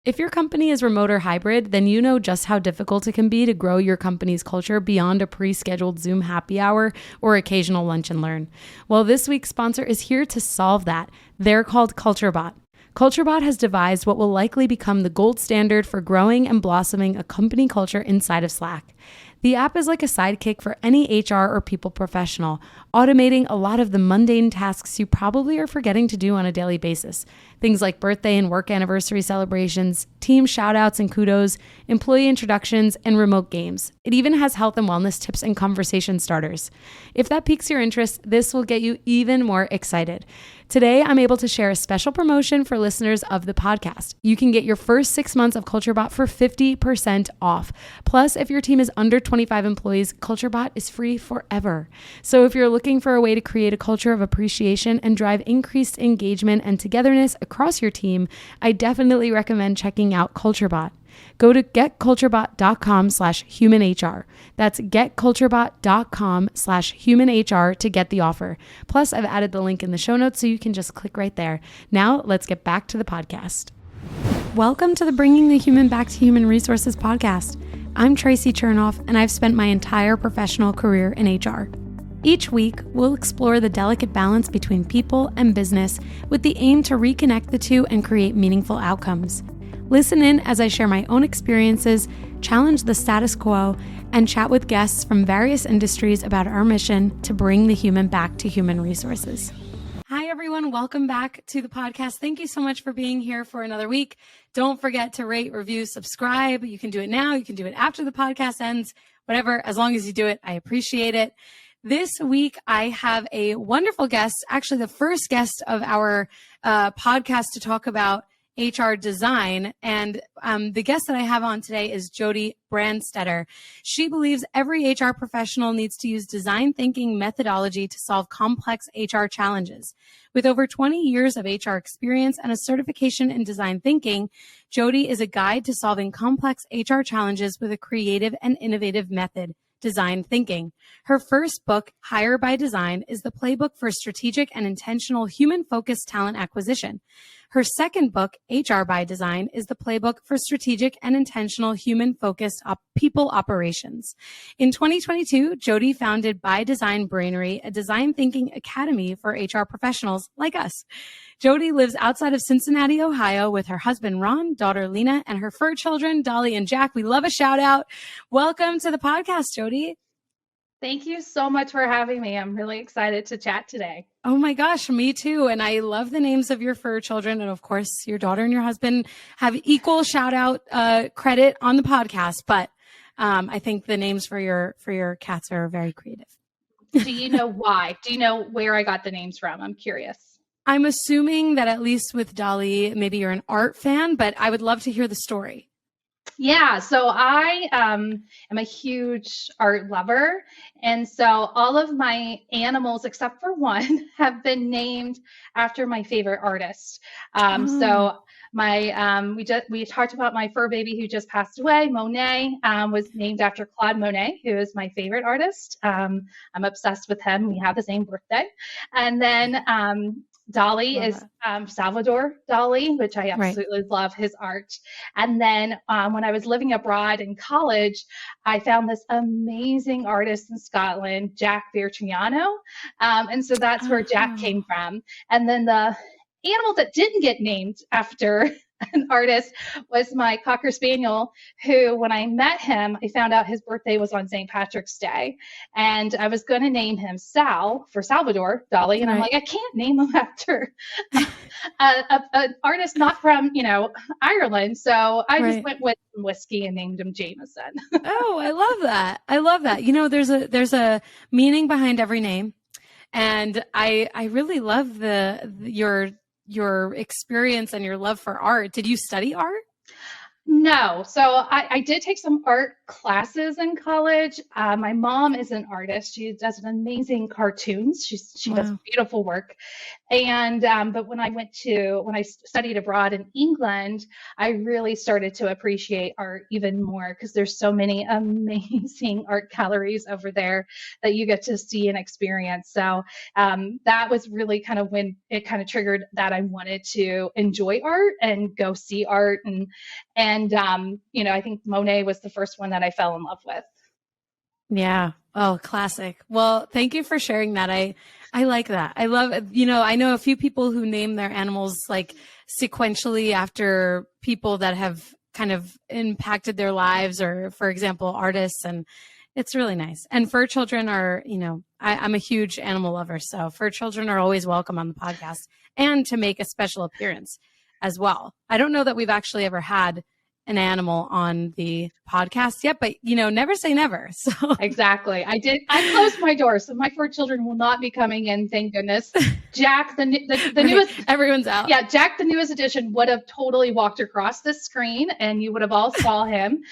If your company is remote or hybrid, then you know just how difficult it can be to grow your company's culture beyond a pre-scheduled Zoom happy hour or occasional lunch and learn. Well, this week's sponsor is here to solve that. They're called CultureBot. CultureBot has devised what will likely become the gold standard for growing and blossoming a company culture inside of Slack. The app is like a sidekick for any HR or people professional, automating a lot of the mundane tasks you probably are forgetting to do on a daily basis. Things like birthday and work anniversary celebrations, team shoutouts and kudos, employee introductions, and remote games. It even has health and wellness tips and conversation starters. If that piques your interest, this will get you even more excited. Today, I'm able to share a special promotion for listeners of the podcast. You can get your first 6 months of CultureBot for 50% off. Plus, if your team is under 25 employees, CultureBot is free forever. So if you're looking for a way to create a culture of appreciation and drive increased engagement and togetherness across your team, I definitely recommend checking out CultureBot. Go to getculturebot.com/humanhr. That's getculturebot.com/humanhr to get the offer. Plus, I've added the link in the show notes so you can just click right there. Now, let's get back to the podcast. Welcome to the Bringing the Human Back to Human Resources podcast. I'm Tracy Chernoff, and I've spent my entire professional career in HR. Each week, we'll explore the delicate balance between people and business with the aim to reconnect the two and create meaningful outcomes. Listen in as I share my own experiences, challenge the status quo, and chat with guests from various industries about our mission to bring the human back to human resources. Hi, everyone. Welcome back to the podcast. Thank you so much for being here for another week. Don't forget to rate, review, subscribe. You can do it now. You can do it after the podcast ends, whatever. As long as you do it, I appreciate it. This week, I have a wonderful guest, actually the first guest of our podcast to talk about HR design. And the guest that I have on today is Jodi Brandstetter. She believes every HR professional needs to use design thinking methodology to solve complex HR challenges. With over 20 years of HR experience and a certification in design thinking, Jodi is a guide to solving complex HR challenges with a creative and innovative method. Design thinking. Her first book, Hire by Design, is the playbook for strategic and intentional human-focused talent acquisition. Her second book, HR by Design, is the playbook for strategic and intentional human-focused people operations. In 2022, Jodi founded By Design Brainery, a design thinking academy for HR professionals like us. Jodi lives outside of Cincinnati, Ohio, with her husband, Ron, daughter, Lena, and her fur children, Dali and Jack. We love a shout out. Welcome to the podcast, Jodi. Thank you so much for having me. I'm really excited to chat today. Oh my gosh, me too. And I love the names of your fur children. And of course, your daughter and your husband have equal shout out credit on the podcast. But I think the names for your cats are very creative. Do you know why? Do you know where I got the names from? I'm curious. I'm assuming that at least with Dali, maybe you're an art fan, but I would love to hear the story. Yeah, so I am a huge art lover. And so all of my animals, except for one, have been named after my favorite artist. So my we talked about my fur baby who just passed away, Monet, was named after Claude Monet, who is my favorite artist. I'm obsessed with him. We have the same birthday. And then Dali is Salvador Dali, which I absolutely love his art. And then when I was living abroad in college, I found this amazing artist in Scotland, Jack Virtuiano. And so that's where Jack came from. And then the animal that didn't get named after an artist was my Cocker Spaniel, who, when I met him, I found out his birthday was on St. Patrick's Day. And I was going to name him Sal for Salvador Dali. And I'm like, I can't name him after an artist not from, Ireland. So I just went with some whiskey and named him Jameson. Oh, I love that. I love that. There's a meaning behind every name. And I really love your experience and your love for art. Did you study art? No. So I did take some art classes in college. My mom is an artist. She does amazing cartoons. She does beautiful work. And but when I studied abroad in England, I really started to appreciate art even more because there's so many amazing art galleries over there that you get to see and experience. So that was really kind of when it kind of triggered that I wanted to enjoy art and go see art. And I think Monet was the first one that I fell in love with. Yeah. Oh, classic. Well, thank you for sharing that. I like that. I love, I know a few people who name their animals like sequentially after people that have kind of impacted their lives, or for example, artists, and it's really nice. And fur children are, I'm a huge animal lover, so fur children are always welcome on the podcast and to make a special appearance as well. I don't know that we've actually ever had an animal on the podcast yet, but never say never. So exactly. I closed my door, so my four children will not be coming in, thank goodness. Jack, the right. newest, everyone's out. Yeah, Jack, the newest edition, would have totally walked across the screen, and you would have all saw him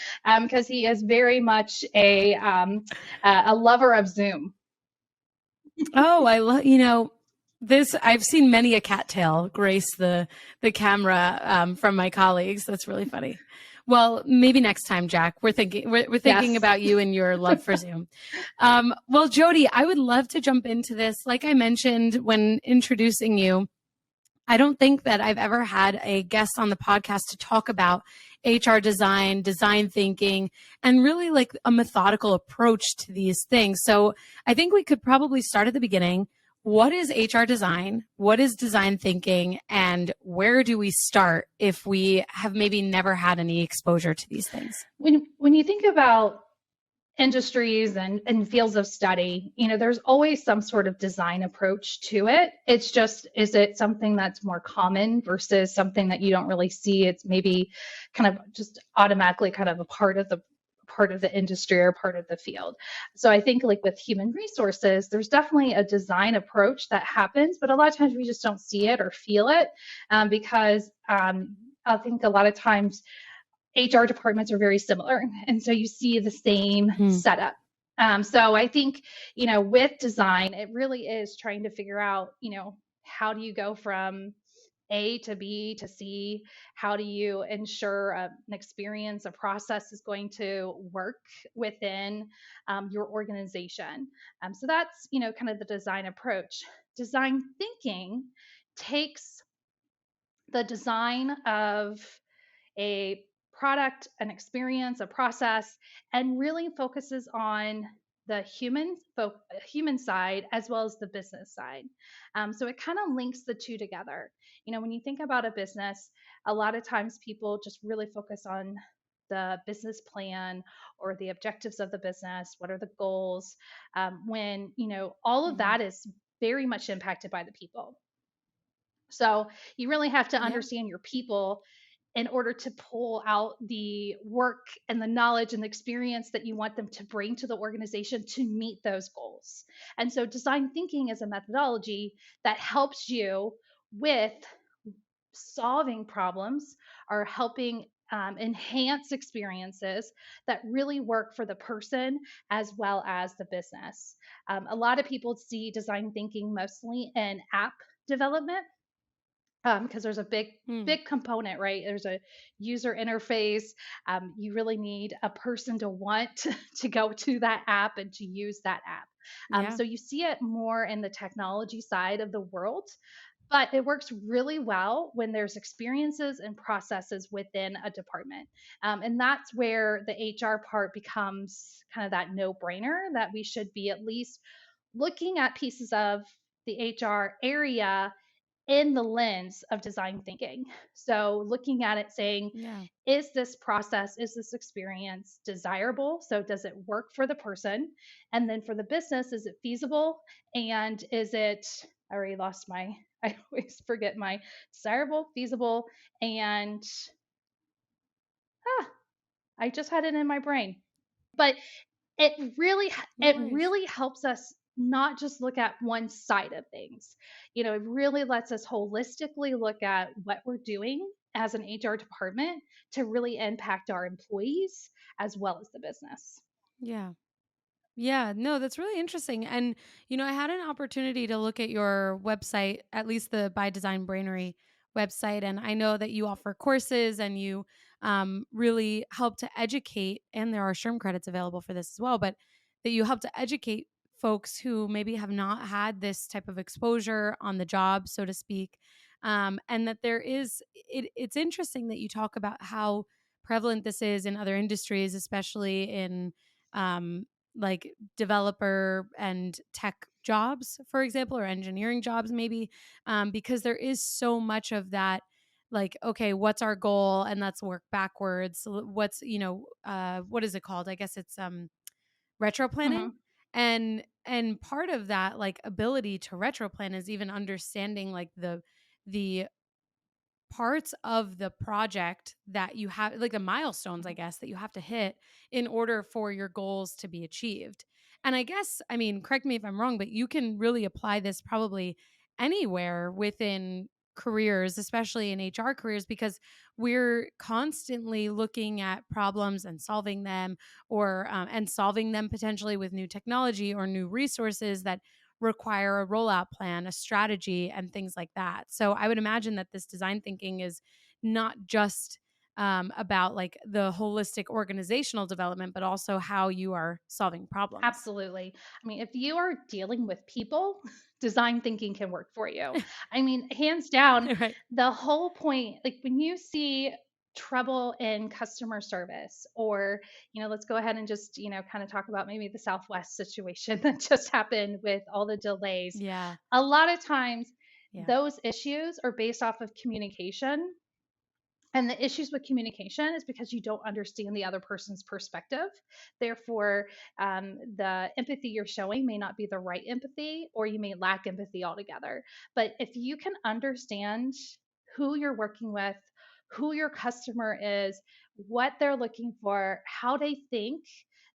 because he is very much a lover of Zoom. Oh, I love this. I've seen many a cattail grace the camera from my colleagues. That's really funny. Well, maybe next time, Jack. We're thinking Yes. about you and your love for Zoom. Well, Jodi, I would love to jump into this. Like I mentioned when introducing you, I don't think that I've ever had a guest on the podcast to talk about HR design, design thinking, and really like a methodical approach to these things. So I think we could probably start at the beginning. What is HR design? What is design thinking? And where do we start if we have maybe never had any exposure to these things? When you think about industries and fields of study, there's always some sort of design approach to it. It's just, is it something that's more common versus something that you don't really see? It's maybe kind of just automatically kind of a part of the industry or part of the field. So I think like with human resources, there's definitely a design approach that happens, but a lot of times we just don't see it or feel it because I think a lot of times HR departments are very similar. And so you see the same setup. So I think, with design, it really is trying to figure out, how do you go from A to B to C? How do you ensure an experience, a process is going to work within your organization? So that's, kind of the design approach. Design thinking takes the design of a product, an experience, a process, and really focuses on the human side as well as the business side. So it kind of links the two together. When you think about a business, a lot of times people just really focus on the business plan or the objectives of the business. What are the goals? When all of that is very much impacted by the people. So you really have to understand your people in order to pull out the work and the knowledge and the experience that you want them to bring to the organization to meet those goals. And so design thinking is a methodology that helps you with solving problems or helping enhance experiences that really work for the person as well as the business. A lot of people see design thinking mostly in app development because there's a big component, right? There's a user interface. You really need a person to want to go to that app and to use that app. So you see it more in the technology side of the world, but it works really well when there's experiences and processes within a department. And that's where the HR part becomes kind of that no-brainer that we should be at least looking at pieces of the HR area in the lens of design thinking. So looking at it saying, is this process, is this experience desirable? So does it work for the person? And then for the business, is it feasible? And is it, I already lost I always forget my desirable, feasible, and I just had it in my brain. But it really helps us not just look at one side of things. It really lets us holistically look at what we're doing as an HR department to really impact our employees as well as the business. Yeah. Yeah, no, that's really interesting. And, I had an opportunity to look at your website, at least the By Design Brainery website. And I know that you offer courses and you really help to educate, and there are SHRM credits available for this as well, but that you help to educate folks who maybe have not had this type of exposure on the job, so to speak. And that it's interesting that you talk about how prevalent this is in other industries, especially in, um, like developer and tech jobs, for example, or engineering jobs, maybe, because there is so much of that. Like, okay, what's our goal? And let's work backwards. What's, what is it called? I guess it's retro planning. Hmm. And part of that, like, ability to retro plan is even understanding like the parts of the project that you have, like the milestones, I guess, that you have to hit in order for your goals to be achieved. And I guess, I mean, correct me if I'm wrong, but you can really apply this probably anywhere within careers, especially in HR careers, because we're constantly looking at problems and solving them, or and solving them potentially with new technology or new resources that require a rollout plan, a strategy, and things like that. So I would imagine that this design thinking is not just about like the holistic organizational development, but also how you are solving problems. Absolutely. I mean, if you are dealing with people, design thinking can work for you. I mean, hands down, Right. the whole point, like when you see trouble in customer service, or, let's go ahead and just, kind of talk about maybe the Southwest situation that just happened with all the delays. Yeah. A lot of times, Yeah. those issues are based off of communication, and the issues with communication is because you don't understand the other person's perspective. Therefore, the empathy you're showing may not be the right empathy, or you may lack empathy altogether. But if you can understand who you're working with, who your customer is, what they're looking for, how they think,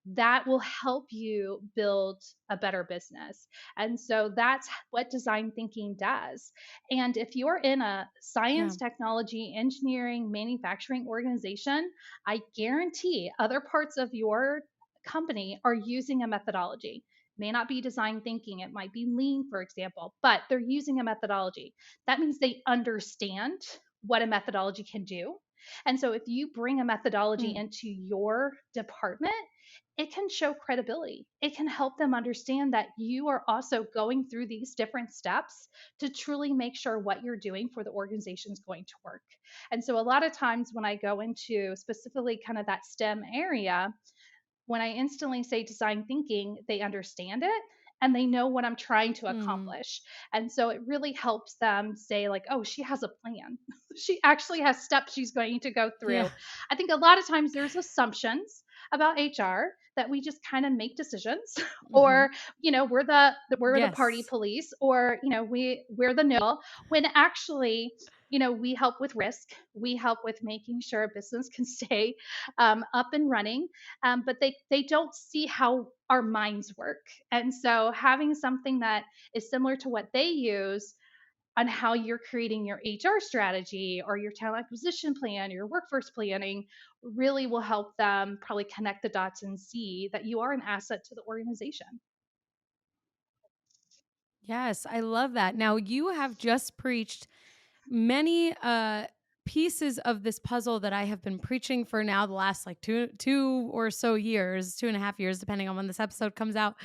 that will help you build a better business. And so that's what design thinking does. And if you're in a Yeah. science, technology, engineering, manufacturing organization, I guarantee other parts of your company are using a methodology. May not be design thinking, it might be lean, for example, but they're using a methodology. That means they understand what a methodology can do. And so if you bring a methodology Mm. into your department, it can show credibility. It can help them understand that you are also going through these different steps to truly make sure what you're doing for the organization is going to work. And so, a lot of times when I go into specifically kind of that STEM area, when I instantly say design thinking, they understand it and they know what I'm trying to Mm. accomplish. And so it really helps them say, like, oh, she has a plan. She actually has steps she's going to go Yeah. through. I think a lot of times there's assumptions about HR that we just kind of make decisions, Hmm. or we're the party Yes. police, or we're the know, when actually we help with risk, we help with making sure a business can stay up and running, but they don't see how our minds work. And so having something that is similar to what they use on how you're creating your HR strategy or your talent acquisition plan, your workforce planning, really will help them probably connect the dots and see that you are an asset to the organization. Yes, I love that. Now you have just preached many pieces of this puzzle that I have been preaching for now the last like two or so years, 2.5 years, depending on when this episode comes out.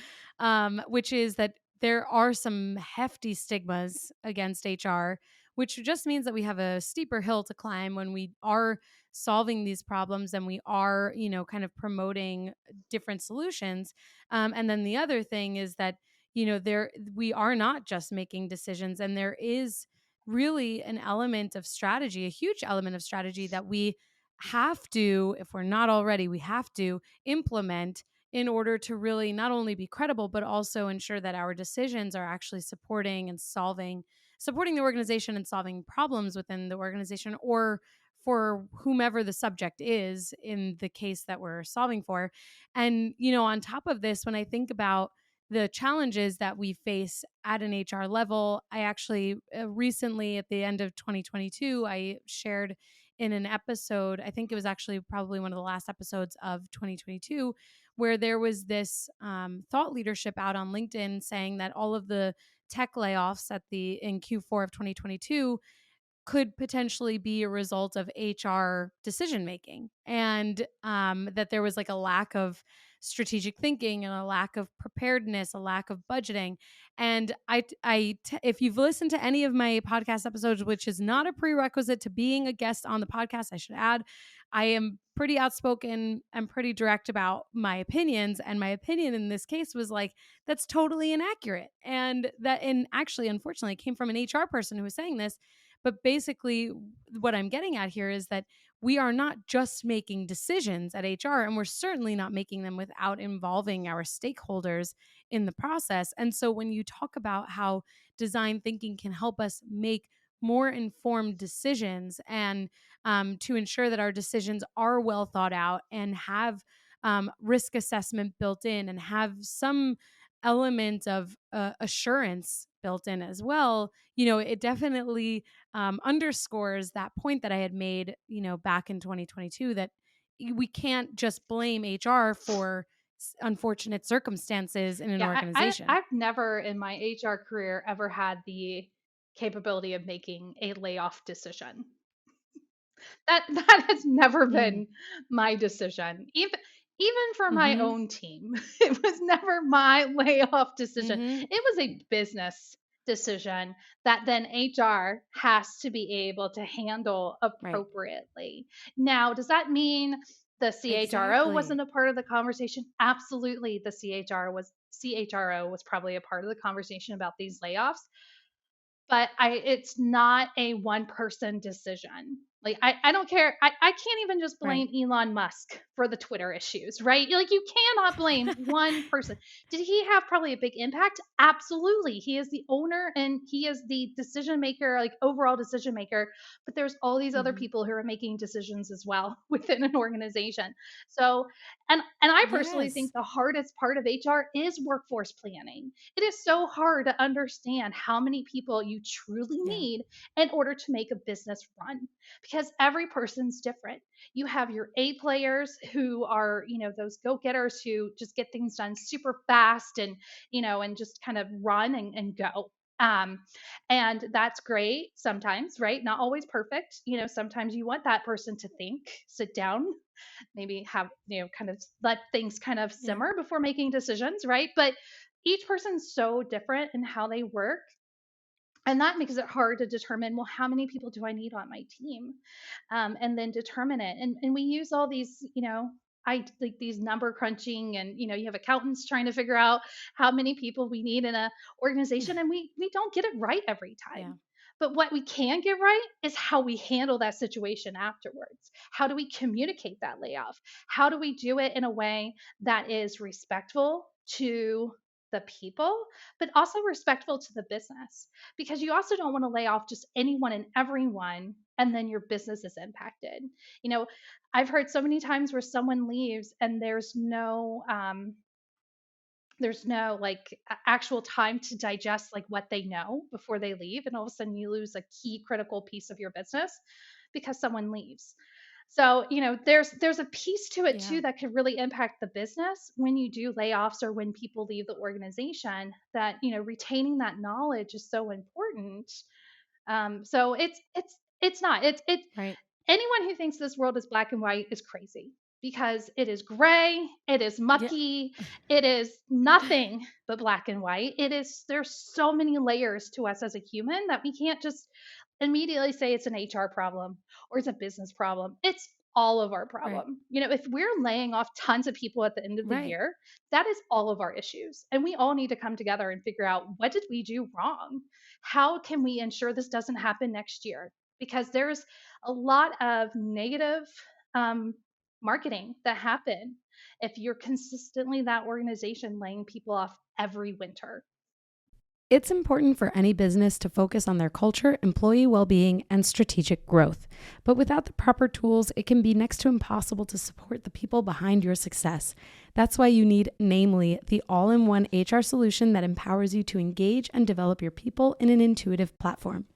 Which is that there are some hefty stigmas against HR, which just means that we have a steeper hill to climb when we are solving these problems and we are, kind of promoting different solutions. And then the other thing is that, there we are not just making decisions, and there is really an element of strategy, a huge element of strategy that we have to, if we're not already, we have to implement in order to really not only be credible, but also ensure that our decisions are actually supporting the organization and solving problems within the organization, or for whomever the subject is in the case that we're solving for. And, on top of this, when I think about the challenges that we face at an HR level, I actually recently at the end of 2022, I shared in an episode, I think it was actually probably one of the last episodes of 2022, where there was this thought leadership out on LinkedIn saying that all of the tech layoffs in Q4 of 2022 could potentially be a result of HR decision making, and that there was like a lack of strategic thinking and a lack of preparedness, a lack of budgeting. And if you've listened to any of my podcast episodes, which is not a prerequisite to being a guest on the podcast, I should add, I am pretty outspoken and pretty direct about my opinions. And my opinion in this case was like, that's totally inaccurate. And actually, unfortunately, it came from an HR person who was saying this. But basically, what I'm getting at here is that we are not just making decisions at HR, and we're certainly not making them without involving our stakeholders in the process. And so when you talk about how design thinking can help us make more informed decisions and to ensure that our decisions are well thought out and have risk assessment built in and have some element of assurance built in as well, it definitely underscores that point that I had made, back in 2022, that we can't just blame HR for unfortunate circumstances in an organization. I've never in my HR career ever had the capability of making a layoff decision. That has never been my decision. Even for my own team, it was never my layoff decision. It was a business decision that then HR has to be able to handle appropriately. Right. Now, does that mean the CHRO wasn't a part of the conversation? Absolutely, the CHRO was probably a part of the conversation about these layoffs. But it's not a one-person decision. Like, I don't care. I can't even just blame Elon Musk for the Twitter issues, right? Like, you cannot blame one person. Did he have probably a big impact? Absolutely. He is the owner and he is the decision maker, like overall decision maker. But there's all these other people who are making decisions as well within an organization. So, and I personally think the hardest part of HR is workforce planning. It is so hard to understand how many people you truly need in order to make a business run, because every person's different. You have your A players who are, those go-getters who just get things done super fast and, and just kind of run and go. And that's great sometimes, right? Not always perfect. Sometimes you want that person to think, sit down, maybe have, kind of let things kind of simmer before making decisions, right? But each person's so different in how they work. And that makes it hard to determine, well, how many people do I need on my team? And then determine it. And we use all these, I like these number crunching, and you have accountants trying to figure out how many people we need in a organization, and we don't get it right every time. Yeah. But what we can get right is how we handle that situation afterwards. How do we communicate that layoff? How do we do it in a way that is respectful to the people, but also respectful to the business? Because you also don't want to lay off just anyone and everyone, and then your business is impacted. I've heard so many times where someone leaves and there's no like actual time to digest like what they know before they leave, and all of a sudden you lose a key critical piece of your business because someone leaves. So, there's a piece to it too that could really impact the business when you do layoffs or when people leave the organization, that, retaining that knowledge is so important. So it's not, it's right. Anyone who thinks this world is black and white is crazy, because it is gray, it is mucky, it is nothing but black and white. There's so many layers to us as a human that we can't just immediately say it's an HR problem or it's a business problem. It's all of our problem. Right. If we're laying off tons of people at the end of the year, that is all of our issues. And we all need to come together and figure out, what did we do wrong? How can we ensure this doesn't happen next year? Because there's a lot of negative marketing that happen if you're consistently that organization laying people off every winter. It's important for any business to focus on their culture, employee well-being, and strategic growth. But without the proper tools, it can be next to impossible to support the people behind your success. That's why you need Namely, the all-in-one HR solution that empowers you to engage and develop your people in an intuitive platform.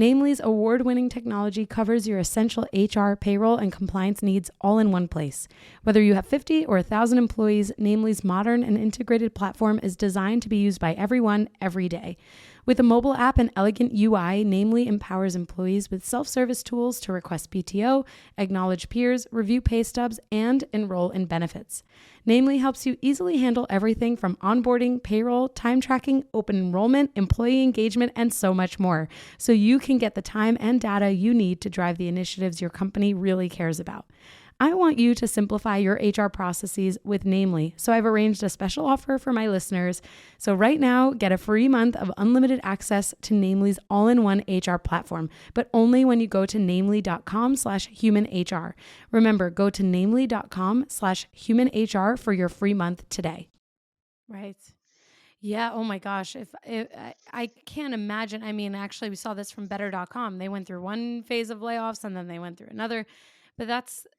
Namely's award-winning technology covers your essential HR, payroll, and compliance needs all in one place. Whether you have 50 or 1,000 employees, Namely's modern and integrated platform is designed to be used by everyone every day. With a mobile app and elegant UI, Namely empowers employees with self-service tools to request PTO, acknowledge peers, review pay stubs, and enroll in benefits. Namely helps you easily handle everything from onboarding, payroll, time tracking, open enrollment, employee engagement, and so much more, so you can get the time and data you need to drive the initiatives your company really cares about. I want you to simplify your HR processes with Namely, so I've arranged a special offer for my listeners. So right now, get a free month of unlimited access to Namely's all-in-one HR platform, but only when you go to namely.com/humanhr. Remember, go to namely.com/humanhr for your free month today. Right. Yeah. Oh my gosh. I can't imagine. I mean, actually, we saw this from better.com. They went through one phase of layoffs and then they went through another. But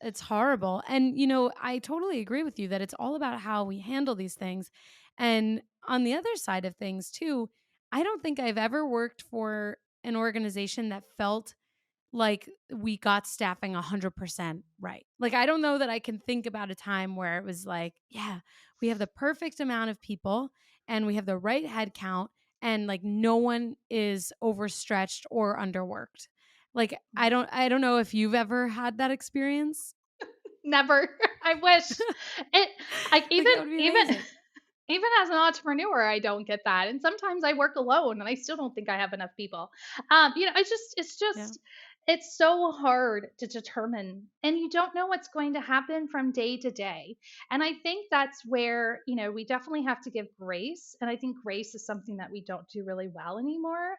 it's horrible. And, I totally agree with you that it's all about how we handle these things. And on the other side of things, too, I don't think I've ever worked for an organization that felt like we got staffing 100% right. Like, I don't know that I can think about a time where it was like, yeah, we have the perfect amount of people and we have the right head count and like no one is overstretched or underworked. Like, I don't know if you've ever had that experience. Never. I wish it. Like Like, that would be amazing. Even as an entrepreneur, I don't get that. And sometimes I work alone and I still don't think I have enough people. Yeah. It's so hard to determine and you don't know what's going to happen from day to day. And I think that's where, we definitely have to give grace. And I think grace is something that we don't do really well anymore.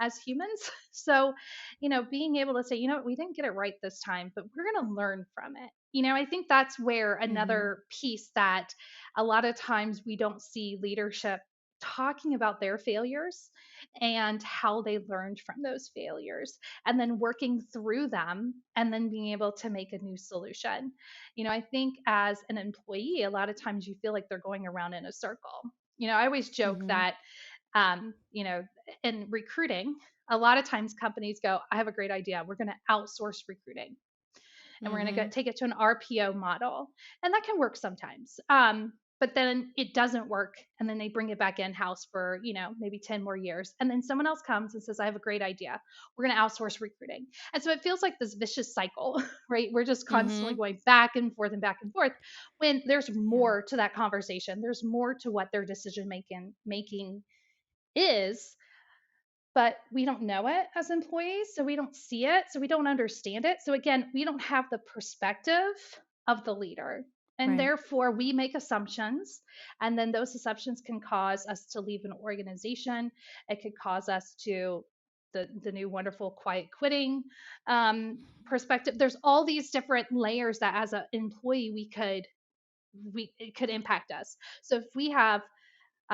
As humans. So, being able to say, we didn't get it right this time, but we're going to learn from it. I think that's where Mm-hmm. another piece that a lot of times we don't see leadership talking about their failures and how they learned from those failures and then working through them and then being able to make a new solution. I think as an employee, a lot of times you feel like they're going around in a circle. I always joke Mm-hmm. that um, you know, in recruiting, a lot of times companies go, I have a great idea. We're going to outsource recruiting and we're going to Mm-hmm. take it to an RPO model. And that can work sometimes. But then it doesn't work. And then they bring it back in house for, maybe 10 more years. And then someone else comes and says, I have a great idea. We're going to outsource recruiting. And so it feels like this vicious cycle, right? We're just constantly Mm-hmm. going back and forth and back and forth when there's Yeah. more to that conversation. There's more to what their decision making is, but we don't know it as employees. So we don't see it. So we don't understand it. So again, we don't have the perspective of the leader. And Right. therefore, we make assumptions. And then those assumptions can cause us to leave an organization. It could cause us to the new wonderful quiet quitting perspective. There's all these different layers that as an employee it could impact us. So if we have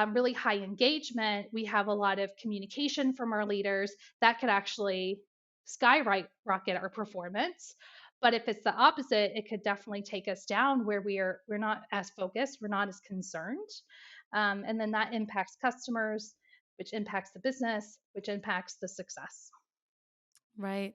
really high engagement, we have a lot of communication from our leaders that could actually skyrocket our performance. But if it's the opposite, it could definitely take us down where we're not as focused, we're not as concerned, and then that impacts customers, which impacts the business, which impacts the success. Right.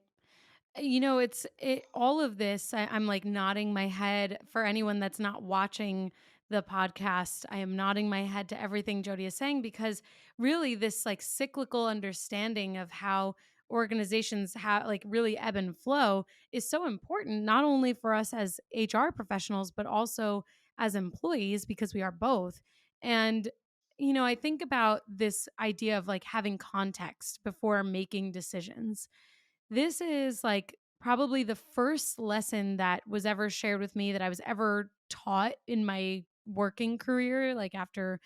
All of this. I'm like nodding my head for anyone that's not watching the podcast. I am nodding my head to everything Jodi is saying because really this like cyclical understanding of how organizations have like really ebb and flow is so important, not only for us as HR professionals, but also as employees because we are both. And, I think about this idea of like having context before making decisions. This is like probably the first lesson that was ever shared with me that I was ever taught in my working career, like after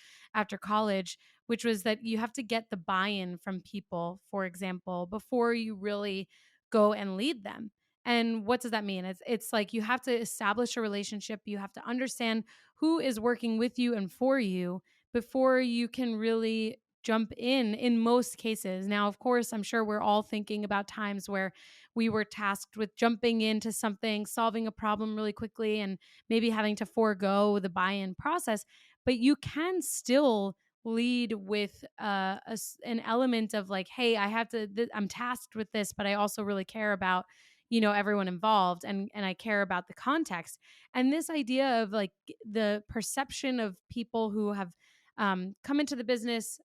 college, which was that you have to get the buy-in from people, for example, before you really go and lead them. And what does that mean? It's like you have to establish a relationship, you have to understand who is working with you and for you before you can really jump in most cases. Now, of course, I'm sure we're all thinking about times where we were tasked with jumping into something, solving a problem really quickly, and maybe having to forego the buy in process. But you can still lead with an element of like, hey, I have to, I'm tasked with this, but I also really care about, everyone involved, and I care about the context. And this idea of like the perception of people who have come into the business,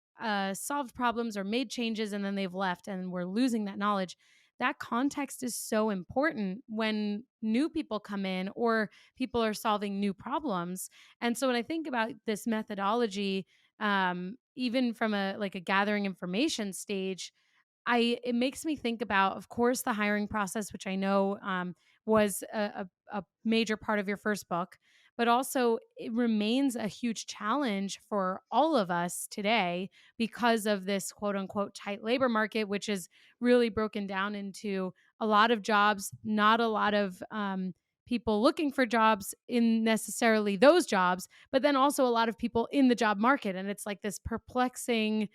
solved problems or made changes, and then they've left and we're losing that knowledge. That context is so important when new people come in or people are solving new problems. And so when I think about this methodology, even from a gathering information stage, it makes me think about, of course, the hiring process, which I know was a major part of your first book, but also it remains a huge challenge for all of us today because of this quote unquote tight labor market, which is really broken down into a lot of jobs, not a lot of people looking for jobs in necessarily those jobs, but then also a lot of people in the job market. And it's like this perplexing,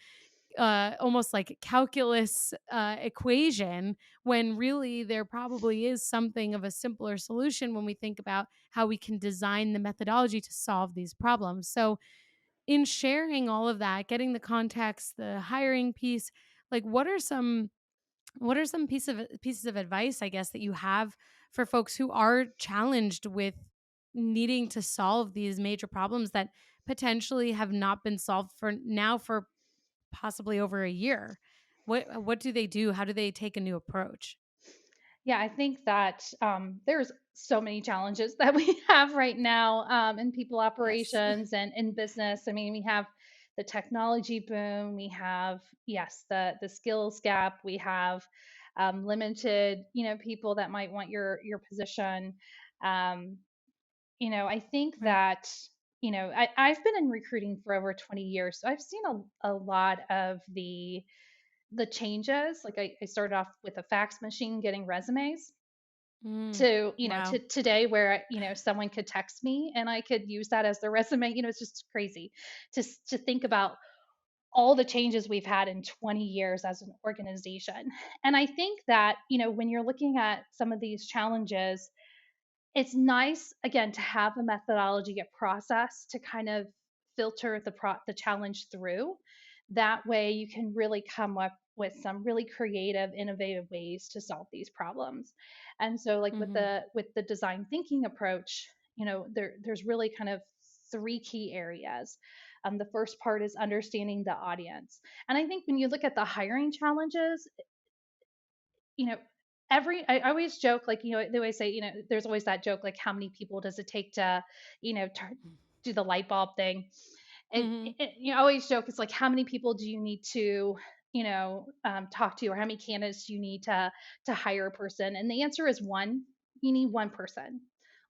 almost like calculus equation, when really there probably is something of a simpler solution when we think about how we can design the methodology to solve these problems. So, in sharing all of that, getting the context, the hiring piece, like what are some pieces of advice, I guess, that you have for folks who are challenged with needing to solve these major problems that potentially have not been solved for possibly over a year? What do they do? How do they take a new approach? Yeah, I think that there's so many challenges that we have right now in people Yes. operations and in business. I mean, we have the technology boom, we have, yes, the skills gap, we have limited, people that might want your position. Um, I think Right. that, I've been in recruiting for over 20 years, so I've seen a lot of the changes. Like I started off with a fax machine getting resumes Mm, to, wow. to today where, someone could text me and I could use that as the resume. It's just crazy to think about all the changes we've had in 20 years as an organization. And I think that, when you're looking at some of these challenges, it's nice again to have a methodology, a process to kind of filter the challenge through. That way you can really come up with some really creative, innovative ways to solve these problems. And so like Hmm. with the design thinking approach, there's really kind of three key areas. The first part is understanding the audience. And I think when you look at the hiring challenges, you know, I always joke, like, they always say, there's always that joke, like, how many people does it take to, do the light bulb thing? And Hmm. I always joke, it's like, how many people do you need to, talk to, or how many candidates do you need to hire a person? And the answer is one. You need one person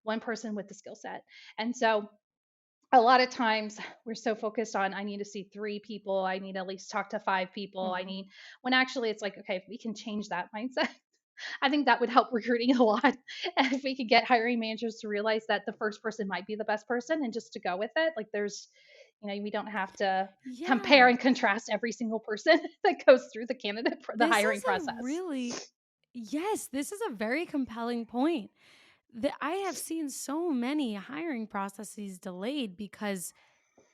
with the skill set. And so a lot of times we're so focused on, I need to see three people, I need to at least talk to five people, I Hmm. need, when actually it's like, okay, if we can change that mindset, I think that would help recruiting a lot. And if we could get hiring managers to realize that the first person might be the best person and just to go with it, like there's, we don't have to compare Yeah. and contrast every single person that goes through the This hiring is a process. really, yes, this is a very compelling point. That I have seen so many hiring processes delayed because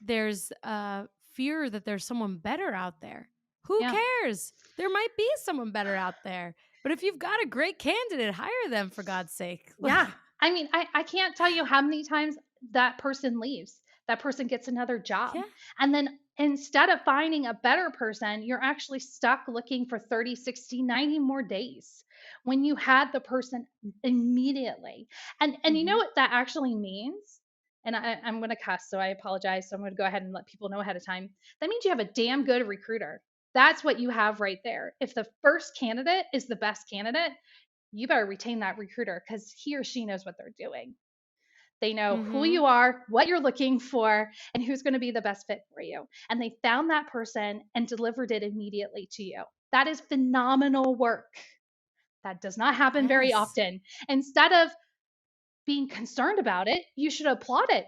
there's a fear that there's someone better out there. Who Yeah. cares? There might be someone better out there. But if you've got a great candidate, hire them, for God's sake. Yeah. I mean, I can't tell you how many times that person leaves. That person gets another job. Yeah. And then instead of finding a better person, you're actually stuck looking for 30, 60, 90 more days when you had the person immediately. And you know Hmm. what that actually means? And I'm going to cuss, so I apologize. So I'm going to go ahead and let people know ahead of time. That means you have a damn good recruiter. That's what you have right there. If the first candidate is the best candidate, you better retain that recruiter because he or she knows what they're doing. They know who Hmm. you are, what you're looking for, and who's going to be the best fit for you. And they found that person and delivered it immediately to you. That is phenomenal work. That does not happen very Yes. often. Instead of being concerned about it, you should applaud it.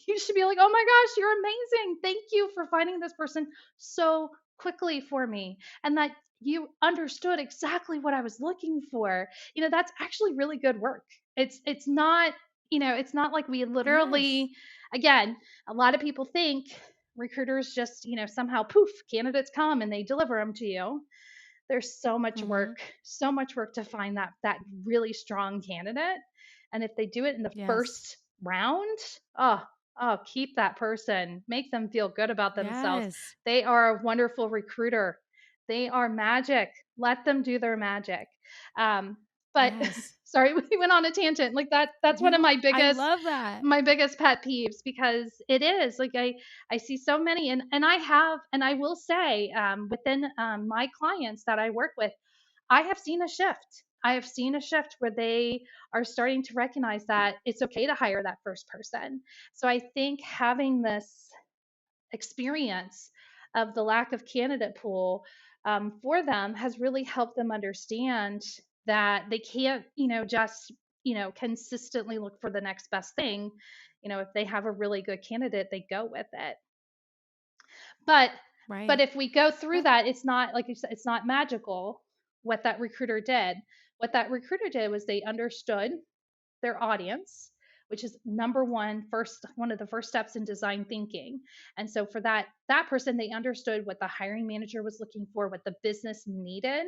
You should be like, oh my gosh, you're amazing. Thank you for finding this person so quickly for me. And that you understood exactly what I was looking for. That's actually really good work. It's not, it's not like we Yes. literally, again, a lot of people think, recruiters just, somehow poof, candidates come and they deliver them to you. There's Mm-hmm. so much work to find that really strong candidate. And if they do it in the Yes. first round, oh, keep that person, make them feel good about themselves. Yes. They are a wonderful recruiter. They are magic. Let them do their magic. But Yes. sorry, we went on a tangent. Like that's one of No, I love that. my biggest pet peeves, because it is like I see so many, and I will say, within my clients that I work with, I have seen a shift. I have seen a shift where they are starting to recognize that it's okay to hire that first person. So I think having this experience of the lack of candidate pool, for them, has really helped them understand that they can't, just, consistently look for the next best thing. If they have a really good candidate, they go with it. But Right. if we go through Uh, that, it's not, like you said, it's not magical what that recruiter did. What that recruiter did was they understood their audience, which is one of the first steps in design thinking. And so for that person, they understood what the hiring manager was looking for, what the business needed,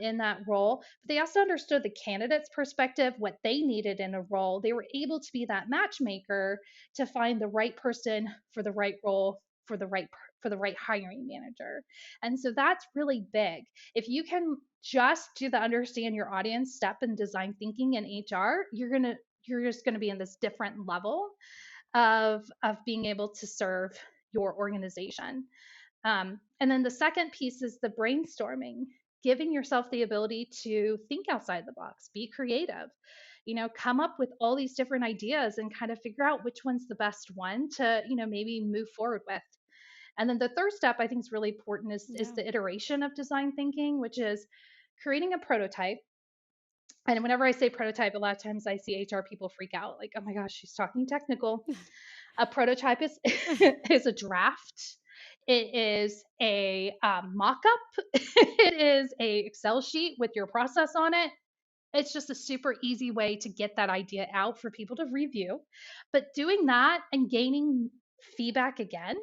in that role. But they also understood the candidate's perspective, what they needed in a role. They were able to be that matchmaker to find the right person for the right role, for the right hiring manager. And so that's really big. If you can just do the understand your audience step in design thinking in HR, you're just going to be in this different level of being able to serve your organization. And then the second piece is the brainstorming, giving yourself the ability to think outside the box, be creative, come up with all these different ideas and kind of figure out which one's the best one to, maybe move forward with. And then the third step I think is really important is yeah. the iteration of design thinking, which is creating a prototype. And whenever I say prototype, a lot of times I see HR people freak out, like, oh my gosh, she's talking technical. A prototype is is a draft. It is a mock-up. It is a Excel sheet with your process on it. It's just a super easy way to get that idea out for people to review. But doing that and gaining feedback again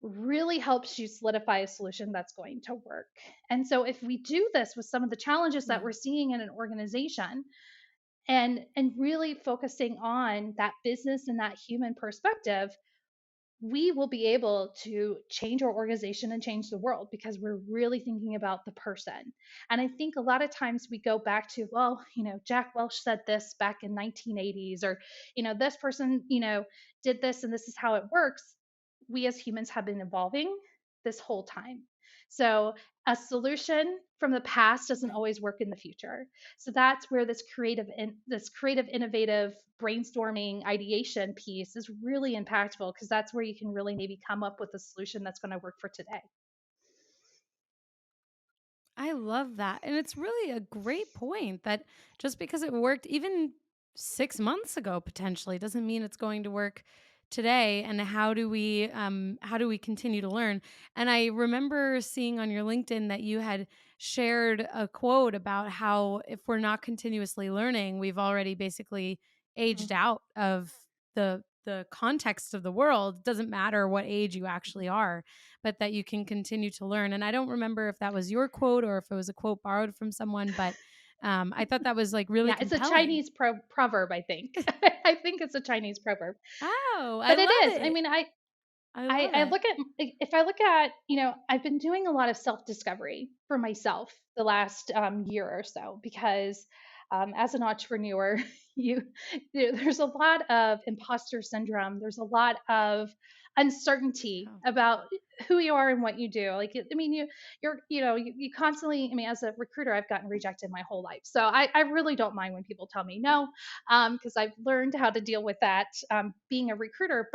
really helps you solidify a solution that's going to work. And so if we do this with some of the challenges that Yeah. we're seeing in an organization, and really focusing on that business and that human perspective, we will be able to change our organization and change the world, because we're really thinking about the person. And I think a lot of times we go back to, well, Jack Welch said this back in 1980s, or, this person, did this and this is how it works. We as humans have been evolving this whole time. So a solution from the past doesn't Right. always work in the future. So that's where this creative, innovative brainstorming ideation piece is really impactful, because that's where you can really maybe come up with a solution that's going to work for today. I love that. And it's really a great point that just because it worked even 6 months ago potentially doesn't mean it's going to work today. And how do we continue to learn? And I remember seeing on your LinkedIn that you had shared a quote about how if we're not continuously learning, we've already basically aged out of the context of the world. It doesn't matter what age you actually are, but that you can continue to learn. And I don't remember if that was your quote or if it was a quote borrowed from someone, but I thought that was like really Yeah, it's a compelling. Chinese proverb, I think. I think it's a Chinese proverb, Oh, I but it love is. I it. mean, I love I it. look at, if I look at, I've been doing a lot of self discovery for myself the last year or so, because as an entrepreneur, you, there's a lot of imposter syndrome. There's a lot of uncertainty Oh, about who you are and what you do. Like, I mean, you constantly, I mean, as a recruiter, I've gotten rejected my whole life. So I really don't mind when people tell me no, because I've learned how to deal with that, being a recruiter.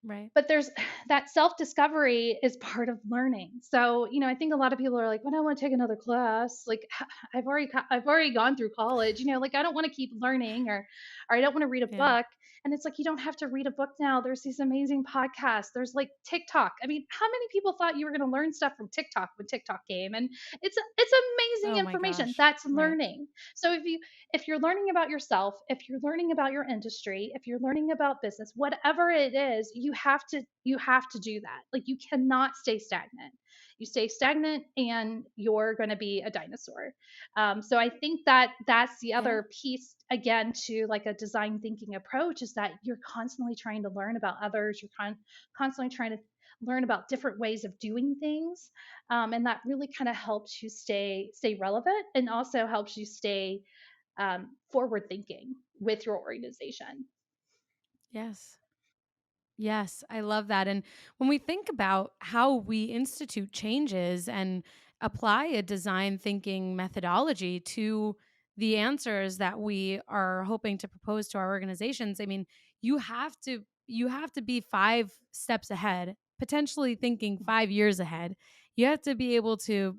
right. But there's that self discovery is part of learning. So, I think a lot of people are like, well, I don't want to take another class. Like, I've already gone through college, like I don't want to keep learning, or I don't want to read a Yeah. book. And it's like, you don't have to read a book now. There's these amazing podcasts. There's like TikTok. I mean, how many people thought you were going to learn stuff from TikTok when TikTok came? And it's amazing Oh my information. gosh. That's Right. learning. So if you're learning about yourself, if you're learning about your industry, if you're learning about business, whatever it is, you you have to do that. Like, you cannot stay stagnant. You stay stagnant and you're going to be a dinosaur. So I think that that's the Yeah. other piece, again, to like a design thinking approach, is that you're constantly trying to learn about others. You're constantly trying to learn about different ways of doing things, and that really kind of helps you stay relevant, and also helps you stay forward thinking with your organization. Yes. Yes, I love that. And when we think about how we institute changes and apply a design thinking methodology to the answers that we are hoping to propose to our organizations, I mean, you have to be 5 steps ahead, potentially thinking 5 years ahead. You have to be able to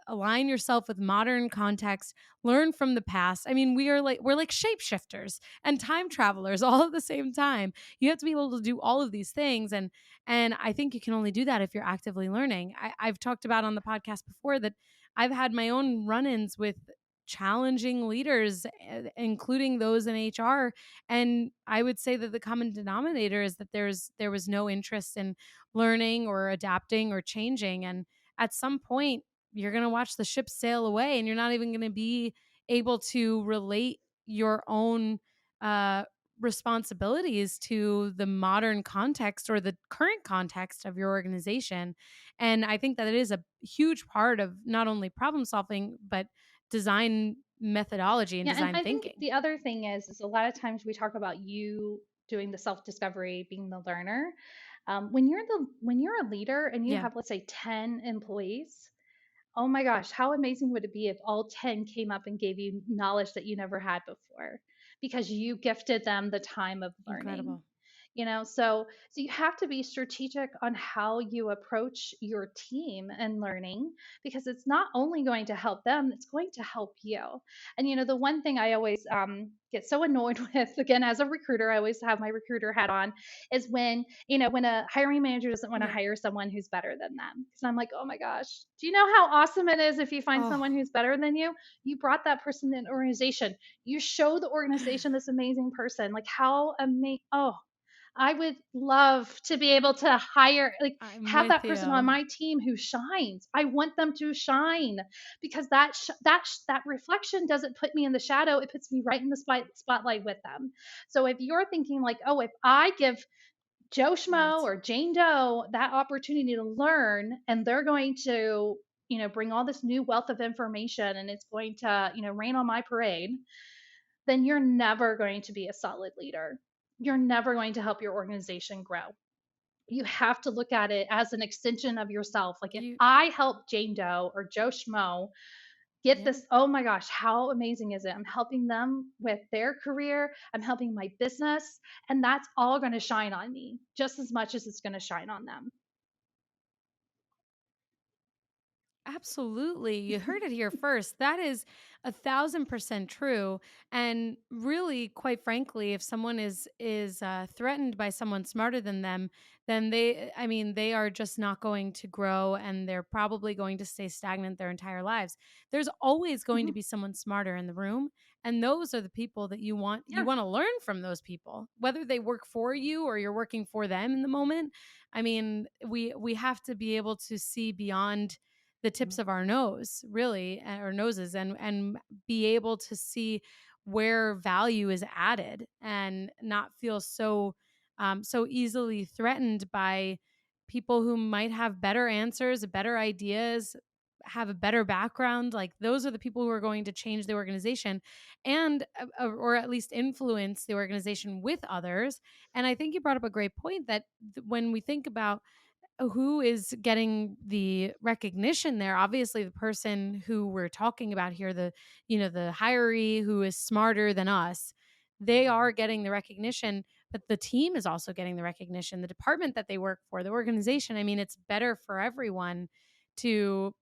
align yourself with modern context, learn from the past. I mean, we're like shapeshifters and time travelers all at the same time. You have to be able to do all of these things, and I think you can only do that if you're actively learning. I've talked about on the podcast before that I've had my own run-ins with challenging leaders, including those in HR, and I would say that the common denominator is that there was no interest in learning or adapting or changing, and at some point you're going to watch the ship sail away, and you're not even going to be able to relate your own uh responsibilities to the modern context or the current context of your organization. And I think that it is a huge part of not only problem solving, but design methodology and Yeah, and design I think thinking. the other thing is a lot of times we talk about you doing the self discovery, being the learner. When you're a leader and you Yeah, have, let's say, 10 employees, oh my gosh, how amazing would it be if all 10 came up and gave you knowledge that you never had before, because you gifted them the time of learning? incredible. So you have to be strategic on how you approach your team and learning, because it's not only going to help them, it's going to help you. And the one thing I always get so annoyed with, again, as a recruiter, I always have my recruiter hat on, is when a hiring manager doesn't want to Yeah. hire someone who's better than them. Because I'm like, oh my gosh, do you know how awesome it is if you find Oh, someone who's better than you? You brought that person in the organization. You show the organization this amazing person. Like, how amazing! Oh, I would love to be able to hire, like, I'm have with that person on you. my team who shines. I want them to shine, because that reflection doesn't put me in the shadow. It puts me right in the spotlight with them. So if you're thinking like, oh, if I give Joe Schmo Right. or Jane Doe that opportunity to learn, and they're going to, bring all this new wealth of information, and it's going to, rain on my parade, then you're never going to be a solid leader. You're never going to help your organization grow. You have to look at it as an extension of yourself. Like, if You I help Jane Doe or Joe Schmo get Yeah. this, oh my gosh, how amazing is it? I'm helping them with their career, I'm helping my business, and that's all going to shine on me just as much as it's going to shine on them. Absolutely. You heard it here first. That is 1,000% true. And really, quite frankly, if someone is threatened by someone smarter than them, then I mean, they are just not going to grow, and they're probably going to stay stagnant their entire lives. There's always going to Mhm. be someone smarter in the room, and those are the people that you want. You Yeah. want to learn from those people, whether they work for you or you're working for them in the moment. I mean, we have to be able to see beyond the tips Mhm. of our nose, really, or noses, and be able to see where value is added and not feel so easily threatened by people who might have better answers, better ideas, have a better background. Like, those are the people who are going to change the organization, and or at least influence the organization with others. And I think you brought up a great point that when we think about who is getting the recognition there, obviously the person who we're talking about here, the hiree who is smarter than us, they are getting the recognition, but the team is also getting the recognition, the department that they work for, the organization. I mean, it's better for everyone to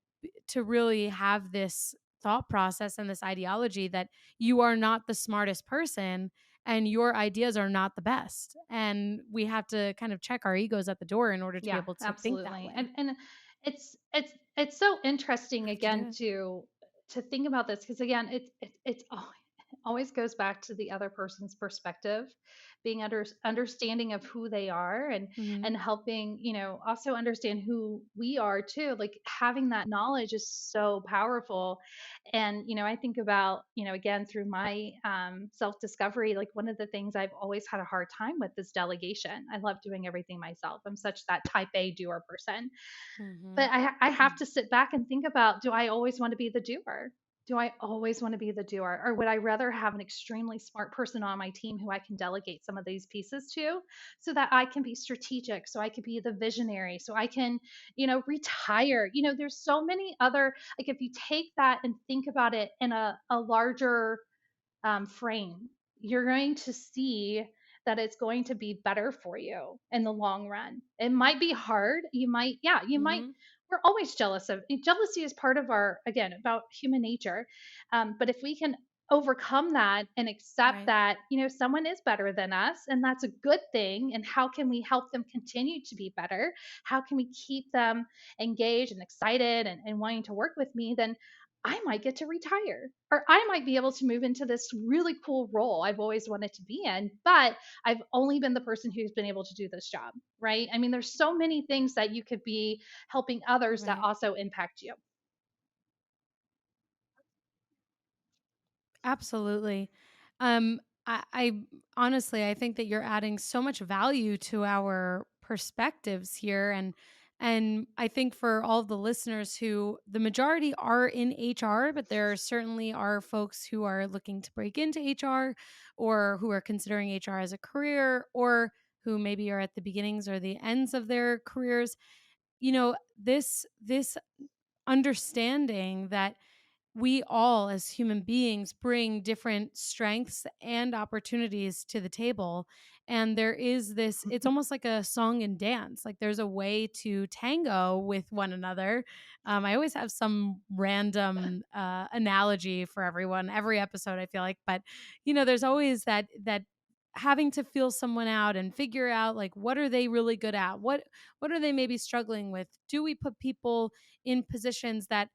really have this thought process and this ideology that you are not the smartest person and your ideas are not the best. And we have to kind of check our egos at the door in order to be Yeah, able to think that absolutely. way. And it's so interesting, Have to do again, it. to think about this, because again, it's always goes back to the other person's perspective, being understanding of who they are, Mm-hmm. and helping, also understand who we are too. Like having that knowledge is so powerful. And I think about, again, through my self discovery, like one of the things I've always had a hard time with is delegation. I love doing everything myself. I'm such that type A doer person. Mm-hmm. But I have to sit back and think about, do I always want to be the doer? Do I always want to be the doer? Or would I rather have an extremely smart person on my team who I can delegate some of these pieces to, so that I can be strategic, so I could be the visionary, so I can, retire? There's so many other, like if you take that and think about it in a larger frame, you're going to see that it's going to be better for you in the long run. It might be hard. You might. Mm-hmm. We're always jealous of jealousy is part of our, again, about human nature. But if we can overcome that and accept Right. that, someone is better than us, and that's a good thing. And how can we help them continue to be better? How can we keep them engaged and excited and wanting to work with me? Then I might get to retire, or I might be able to move into this really cool role I've always wanted to be in, but I've only been the person who's been able to do this job, right? I mean, there's so many things that you could be helping others that Right. also impact you. Absolutely. I honestly, I think that you're adding so much value to our perspectives here, and I think for all of the listeners who the majority are in HR, but there certainly are folks who are looking to break into HR, or who are considering HR as a career, or who maybe are at the beginnings or the ends of their careers. This understanding that we all as human beings bring different strengths and opportunities to the table, and there is this, it's almost like a song and dance, like there's a way to tango with one another. I always have some random analogy for everyone every episode, I feel like, but there's always that having to feel someone out and figure out, like, what are they really good at, what are they maybe struggling with, do we put people in positions that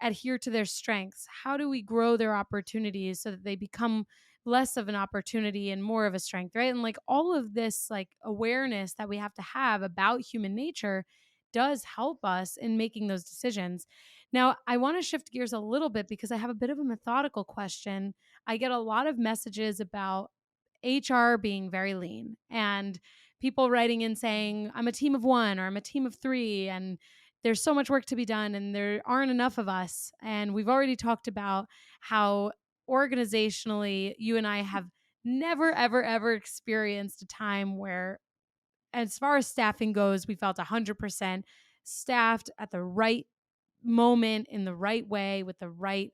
adhere to their strengths? How do we grow their opportunities so that they become less of an opportunity and more of a strength, right? And like all of this, like awareness that we have to have about human nature does help us in making those decisions. Now, I want to shift gears a little bit because I have a bit of a methodical question. I get a lot of messages about HR being very lean, and people writing in saying, I'm a team of one or I'm a team of three, and there's so much work to be done and there aren't enough of us. And we've already talked about how organizationally you and I have never, ever, ever experienced a time where, as far as staffing goes, we felt 100% staffed at the right moment, in the right way, with the right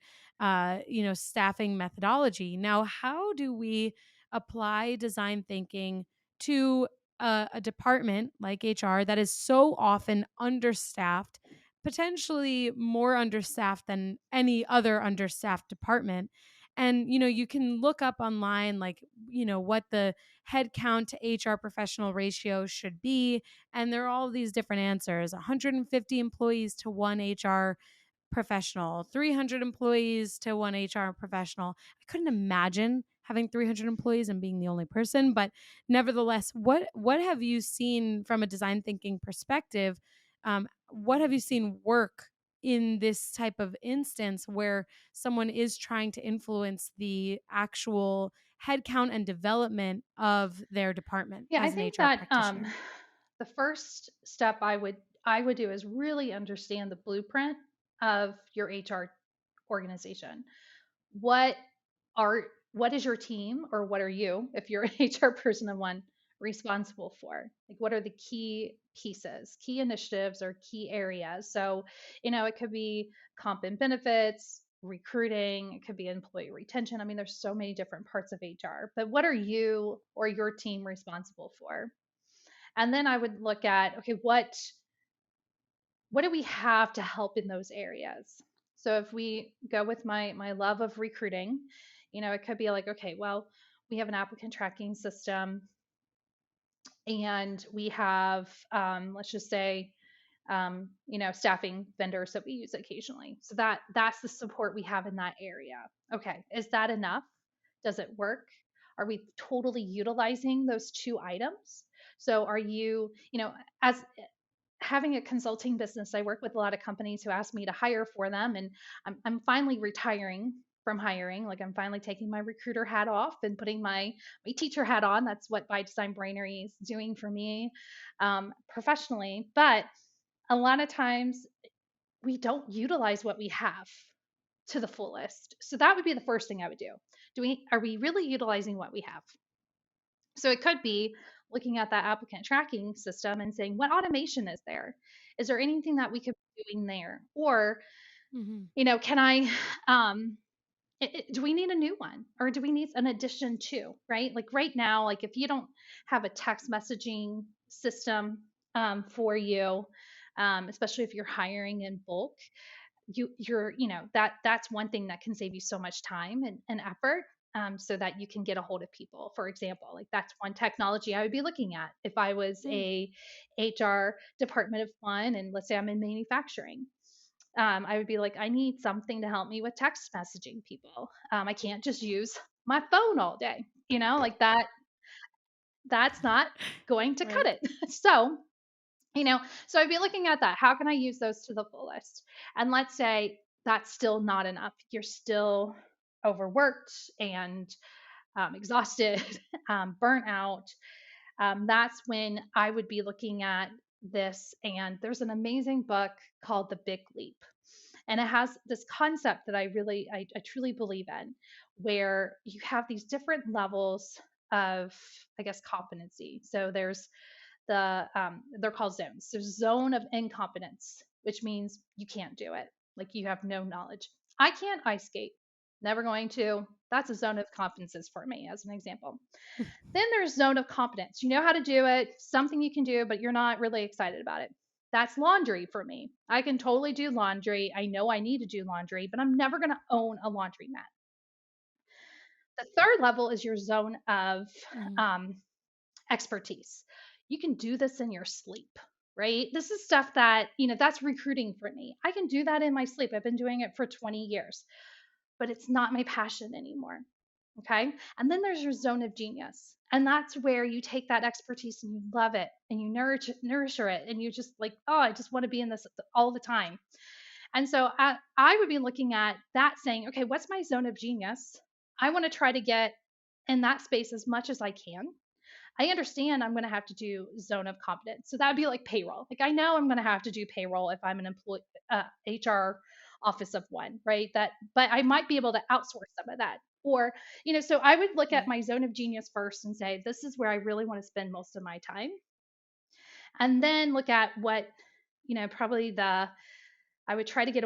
staffing methodology. Now, how do we apply design thinking to a department like HR that is so often understaffed, potentially more understaffed than any other understaffed department? And you can look up online, like, what the head count to HR professional ratio should be, and there are all these different answers: 150 employees to one HR professional, 300 employees to one HR professional. I couldn't imagine having 300 employees and being the only person, but nevertheless, what have you seen from a design thinking perspective? What have you seen work in this type of instance where someone is trying to influence the actual headcount and development of their department Yeah, I as an think HR that practitioner? the first step I would do is really understand the blueprint of your HR organization. What what is your team, or what are you, if you're an HR person of one, responsible for? Like, what are the key pieces, key initiatives, or key areas? So, it could be comp and benefits, recruiting, it could be employee retention. I mean, there's so many different parts of HR, but what are you or your team responsible for? And then I would look at, okay, what do we have to help in those areas? So if we go with my love of recruiting, it could be like, okay, well, we have an applicant tracking system, and we have, let's just say, staffing vendors that we use occasionally. So that's the support we have in that area. Okay, is that enough? Does it work? Are we totally utilizing those two items? So are you, as having a consulting business, I work with a lot of companies who ask me to hire for them, and I'm finally retiring from hiring. Like, I'm finally taking my recruiter hat off and putting my teacher hat on. That's what By Design Brainery is doing for me, professionally. But a lot of times we don't utilize what we have to the fullest. So that would be the first thing I would do. Are we really utilizing what we have? So it could be looking at that applicant tracking system and saying, what automation is there? Is there anything that we could be doing there? Or, Mm-hmm. can I, do we need a new one, or do we need an addition to, right? Like right now, like if you don't have a text messaging system for you, especially if you're hiring in bulk, that's one thing that can save you so much time and effort, so that you can get a hold of people, for example. Like, that's one technology I would be looking at if I was Yeah. a HR department of one, and let's say I'm in manufacturing. I would be like, I need something to help me with text messaging people. I can't just use my phone all day, like that's not going to cut Right. it. So, so I'd be looking at that. How can I use those to the fullest? And let's say that's still not enough. You're still overworked and exhausted, burnt out. That's when I would be looking at this. And there's an amazing book called The Big Leap. And it has this concept that I truly believe in, where you have these different levels of, I guess, competency. So they're called zones. There's zone of incompetence, which means you can't do it. Like, you have no knowledge. I can't ice skate. Never going to. That's a zone of competences for me, as an example. Then there's zone of competence. You know how to do it, something you can do, but you're not really excited about it. That's laundry for me. I can totally do laundry. I know I need to do laundry, but I'm never going to own a laundry mat. The third level is your zone of Mm-hmm. um, expertise. You can do this in your sleep, right? This is stuff that, that's recruiting for me. I can do that in my sleep. I've been doing it for 20 years, but it's not my passion anymore. Okay. And then there's your zone of genius. And that's where you take that expertise and you love it and you nourish it. And you just like, oh, I just want to be in this all the time. And so I would be looking at that saying, okay, what's my zone of genius? I want to try to get in that space as much as I can. I understand I'm going to have to do zone of competence. So that would be like payroll. Like, I know I'm going to have to do payroll if I'm an employee, HR office of one, right? But I might be able to outsource some of that. Or, so I would look at Right. my zone of genius first and say, this is where I really want to spend most of my time. And then look at what, probably I would try to get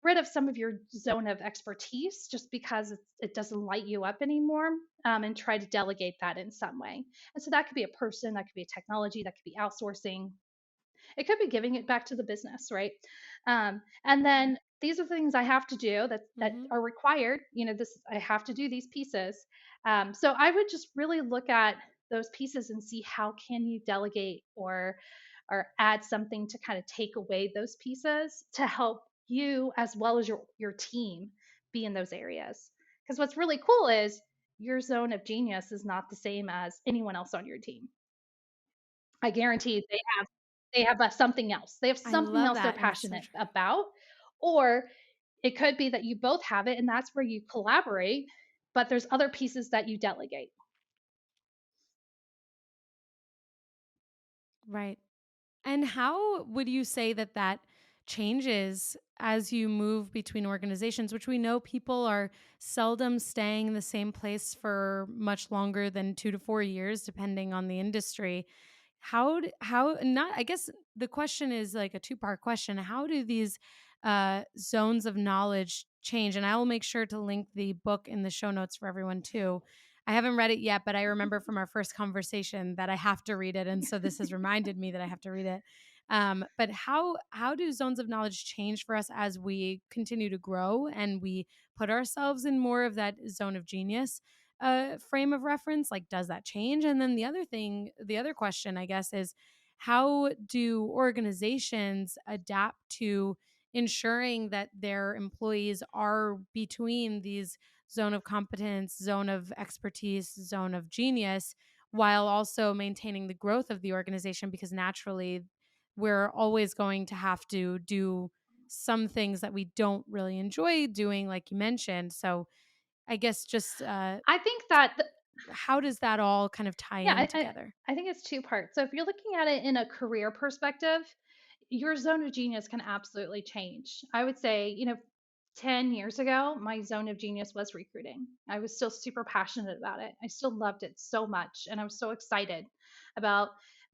rid of some of your zone of expertise, just because it doesn't light you up anymore, and try to delegate that in some way. And so that could be a person, that could be a technology, that could be outsourcing. It could be giving it back to the business, right? And then these are things I have to do that Mm-hmm. are required. This, I have to do these pieces. So I would just really look at those pieces and see how can you delegate or add something to kind of take away those pieces to help you as well as your team be in those areas. Because what's really cool is your zone of genius is not the same as anyone else on your team. I guarantee they have something else. They have I something love else they're that. And it's so passionate true. about, or it could be that you both have it, and that's where you collaborate. But there's other pieces that you delegate. Right. And how would you say that that changes as you move between organizations, which we know people are seldom staying in the same place for much longer than 2 to 4 years, depending on the industry? How not, I guess the question is like a two-part question. How do these zones of knowledge change? And I will make sure to link the book in the show notes for everyone too. I haven't read it yet, but I remember from our first conversation that I have to read it, and so this has reminded me that I have to read it. But how do zones of knowledge change for us as we continue to grow and we put ourselves in more of that zone of genius frame of reference? Like, does that change? And then the other question, I guess, is how do organizations adapt to ensuring that their employees are between these zone of competence, zone of expertise, zone of genius, while also maintaining the growth of the organization, because naturally we're always going to have to do some things that we don't really enjoy doing, like you mentioned. So I guess just I think that how does that all kind of tie yeah, in together? I think it's two parts. So if you're looking at it in a career perspective, your zone of genius can absolutely change. I would say, 10 years ago, my zone of genius was recruiting. I was still super passionate about it. I still loved it so much. And I was so excited about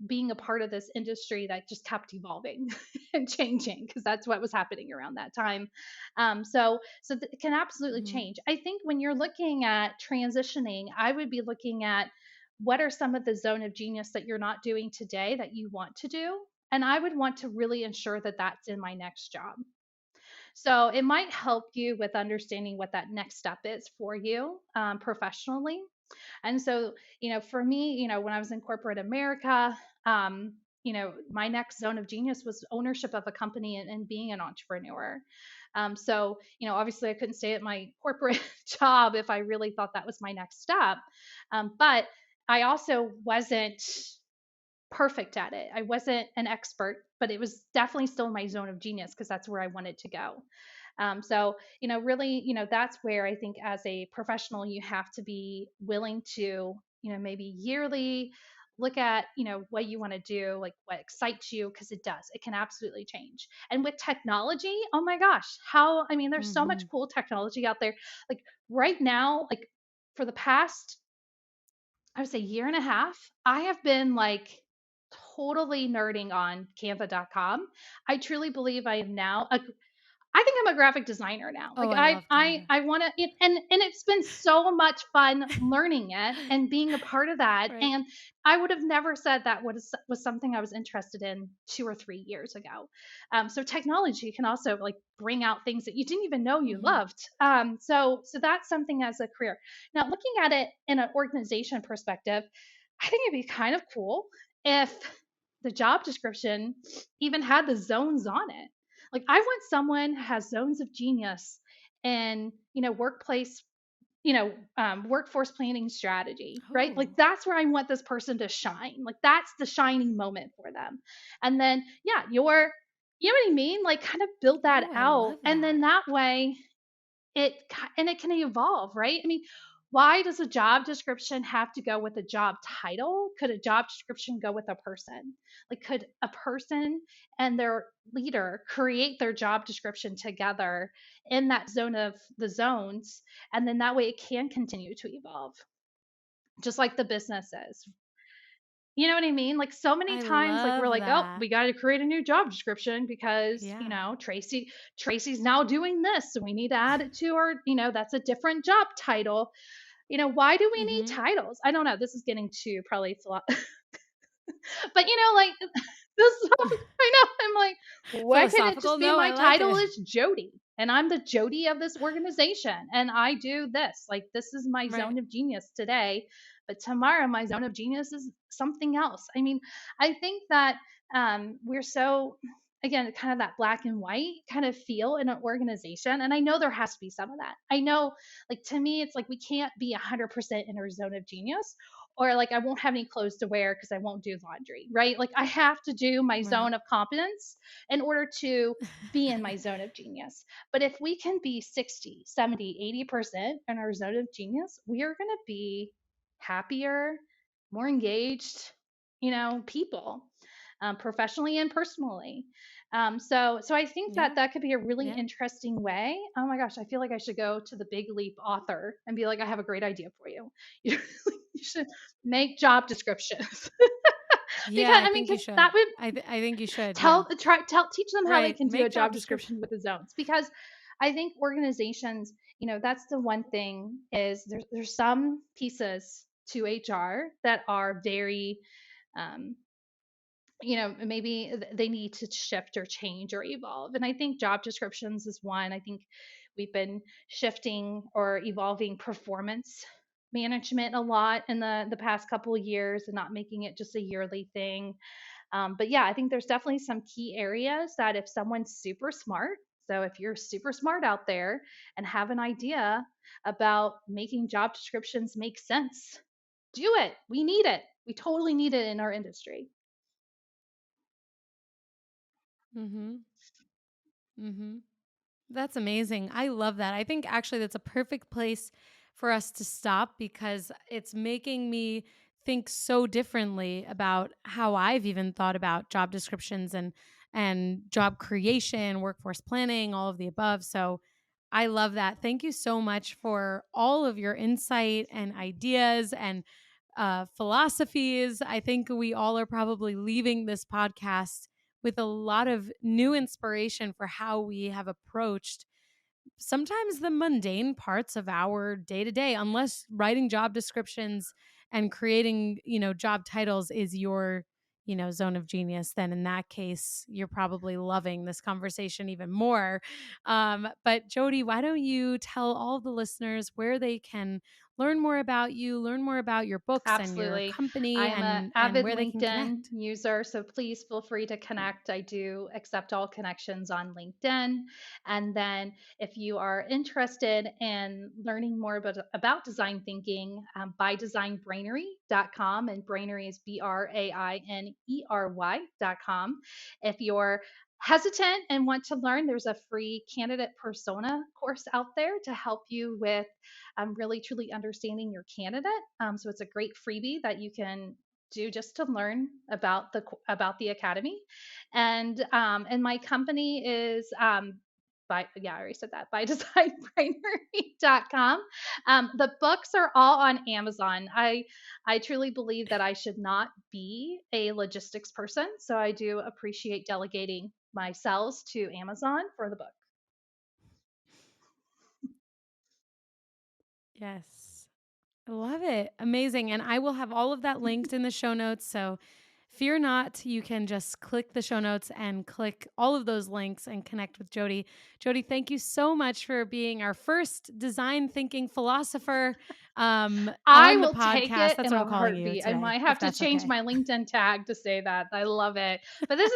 being a part of this industry that just kept evolving and changing, because that's what was happening around that time. It can absolutely Mhm. change. I think when you're looking at transitioning, I would be looking at what are some of the zone of genius that you're not doing today that you want to do, and I would want to really ensure that that's in my next job. So it might help you with understanding what that next step is for you professionally. And so, for me, when I was in corporate America, my next zone of genius was ownership of a company and being an entrepreneur. Obviously, I couldn't stay at my corporate job if I really thought that was my next step. But I also wasn't perfect at it. I wasn't an expert, but it was definitely still in my zone of genius because that's where I wanted to go. Really, that's where I think as a professional, you have to be willing to, maybe yearly look at, what you want to do, like what excites you, because it does. It can absolutely change. And with technology, oh my gosh, there's so much Mhm. cool technology out there. Like right now, like for the past, I would say year and a half, I have been like totally nerding on canva.com. I truly believe I am now I think I'm a graphic designer now. Oh, Like I love Canva. I want to, and it's been so much fun learning it and being a part of that. Right. And I would have never said that was something I was interested in 2 or 3 years ago. So technology can also like bring out things that you didn't even know you Mhm. loved. So that's something as a career. Now, looking at it in an organization perspective, I think it'd be kind of cool if the job description even had the zones on it. Like I want someone who has zones of genius and workplace, workforce planning strategy, right? Like Oh, that's where I want this person to shine. Like that's the shining moment for them. And then yeah, you know what I mean? Like kind of build that oh, I out, love and then that. that way it can evolve, right? I mean, why does a job description have to go with a job title? Could a job description go with a person? Like could a person and their leader create their job description together in that zone of the zones, and then that way it can continue to evolve just like the businesses. You know what I mean? Like so many I times, like we're love like, oh, that. we got to create a new job description because Yeah. Tracy's now doing this, so we need to add it to our, that's a different job title. Why do we need Mhm. titles? I don't know. This is getting too probably but like this I know I'm like, why can't it Philosophical? just be No, my I like title it. is Jodi and I'm the Jodi of this organization and I do this. Like this is my Right. zone of genius today, but tomorrow my zone of genius is something else. I mean, I think that we're so again kind of that black and white kind of feel in an organization, and I know there has to be some of that. I know, like to me it's like we can't be 100% in our zone of genius, or like I won't have any clothes to wear because I won't do laundry, right? Like I have to do my Right. zone of competence in order to be in my zone of genius. But if we can be 60, 70, 80% in our zone of genius, we are going to be happier, more engaged, people, professionally and personally. So I think that Yeah. that could be a really Yeah. interesting way. Oh my gosh, I feel like I should go to the Big Leap author and be like, I have a great idea for you. You should make job descriptions Yeah, because I think you because that should. would I think you should. Yeah. teach them how they Right. can do a Make job job description. description with the zones, because I think organizations, that's the one thing is there's some pieces to HR that are very um, maybe they need to shift or change or evolve. And I think job descriptions is one. I think we've been shifting or evolving performance management a lot in the past couple of years and not making it just a yearly thing. But yeah, I think there's definitely some key areas that if someone's super smart So if you're super smart out there and have an idea about making job descriptions make sense, do it. We need it. We totally need it in our industry. Mm-hmm. Mm-hmm. That's amazing. I love that. I think actually that's a perfect place for us to stop because it's making me think so differently about how I've even thought about job descriptions and job creation, workforce planning, all of the above. So I love that. Thank you so much for all of your insight and ideas and philosophies. I think we all are probably leaving this podcast with a lot of new inspiration for how we have approached sometimes the mundane parts of our day to day, unless writing job descriptions and creating, job titles is your, zone of genius, then in that case, you're probably loving this conversation even more. But Jodi, why don't you tell all the listeners where they can learn more about you, learn more about your books and your Absolutely. company I'm an and avid where they can LinkedIn connect? user, so please feel free to connect. I do accept all connections on LinkedIn. And then if you are interested in learning more about design thinking, by Design Brainery.com, and Brainery is BRAINERY.com. If you're hesitant and want to learn, there's a free candidate persona course out there to help you with really truly understanding your candidate. So it's a great freebie that you can do just to learn about the academy. And my company is I already said that, by designbrainery.com. The books are all on Amazon. I truly believe that I should not be a logistics person, so I do appreciate delegating my sales to Amazon for the book. Yes. I love it. Amazing. And I will have all of that linked in the show notes. So fear not, you can just click the show notes and click all of those links and connect with Jodi. Jodi, thank you so much for being our first design thinking philosopher I on the will take podcast. it That's in what a I'm calling you heartbeat. I today, might if have to that's change okay. my LinkedIn tag to say that. I love it. But this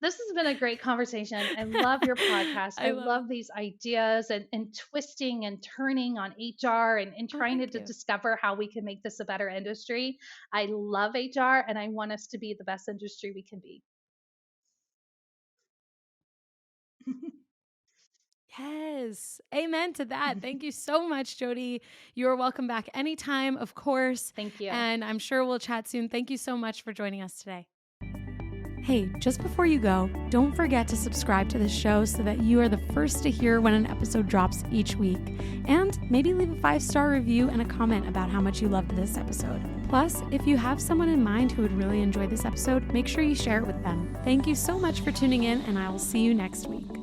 has been a great conversation. I love your podcast. I I love it. love these ideas and twisting and turning on HR and Oh, trying thank to you. discover how we can make this a better industry. I love HR and I want us to be the best industry we can be. Yes. Amen to that. Thank you so much, Jodi. You're welcome back anytime, of course. Thank you. And I'm sure we'll chat soon. Thank you so much for joining us today. Hey, just before you go, don't forget to subscribe to the show so that you are the first to hear when an episode drops each week. And maybe leave a 5-star review and a comment about how much you loved this episode. Plus, if you have someone in mind who would really enjoy this episode, make sure you share it with them. Thank you so much for tuning in, and I will see you next week.